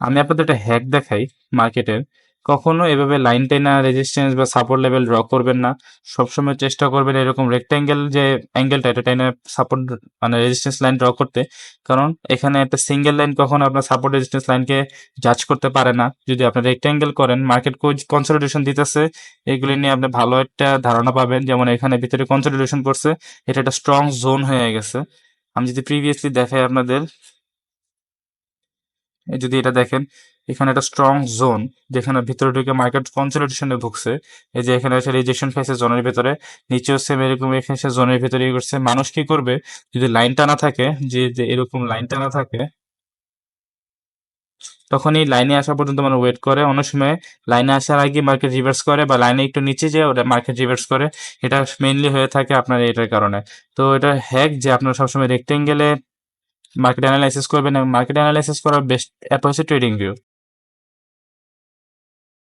আমি আপনাদের একটা হ্যাক দেখাই মার্কেটের। কখনো এভাবে লাইন টেনা রেজিস্ট্যান্স বা সাপোর্ট লেভেল ড্র করবেন না। সবসময় চেষ্টা করবেন এরকম রেক্ট্যাঙ্গেল যে অ্যাঙ্গেলটা এটা টেনে সাপোর্ট মানে রেজিস্ট্যান্স লাইন ড্র করতে। কারণ এখানে একটা সিঙ্গেল লাইন কখনো আপনার সাপোর্ট রেজিস্ট্যান্স লাইনকে জাজ করতে পারে না। যদি আপনি রেক্ট্যাঙ্গেল করেন, মার্কেট কনসলিডেশন দিতেছে, এগুলি নিয়ে আপনি ভালো একটা ধারণা পাবেন। যেমন এখানে ভিতরে কনসলিডেশন করছে, এটা একটা স্ট্রং জোন হয়ে গেছে। আমি যদি প্রিভিয়াসলি দেখাই আপনাদের, এই যদি এটা দেখেন, এখানে একটা স্ট্রং জোন যেখানে ভিতরে ঢুকে মার্কেট কনসলিডেশনে ভুগছে। এই যে এখানে এসে রিজেকশন খাইছে জোনের ভিতরে, নিচেও সেম এরকম এখানে এসে জোনের ভিতরে ইয়ে করছে। মানুষ কি করবে যদি লাইনটা না থাকে, যে যে এরকম লাইনটা না থাকে, তখন এই লাইনে আসা পর্যন্ত মানে ওয়েট করে। অনেক সময় লাইনে আসার আগে মার্কেট রিভার্স করে বা লাইনে একটু নিচে যায় ওটা মার্কেট রিভার্স করে। এটা মেইনলি হয়ে থাকে আপনার এটার কারণে। তো এটা হ্যাক যে আপনারা সবসময় রেক্টেঙ্গেলে মার্কেট অ্যানালাইসিস করবেন, এবং মার্কেট অ্যানালাইসিস করার বেস্ট অ্যাপ হচ্ছে ট্রেডিং ভিউ।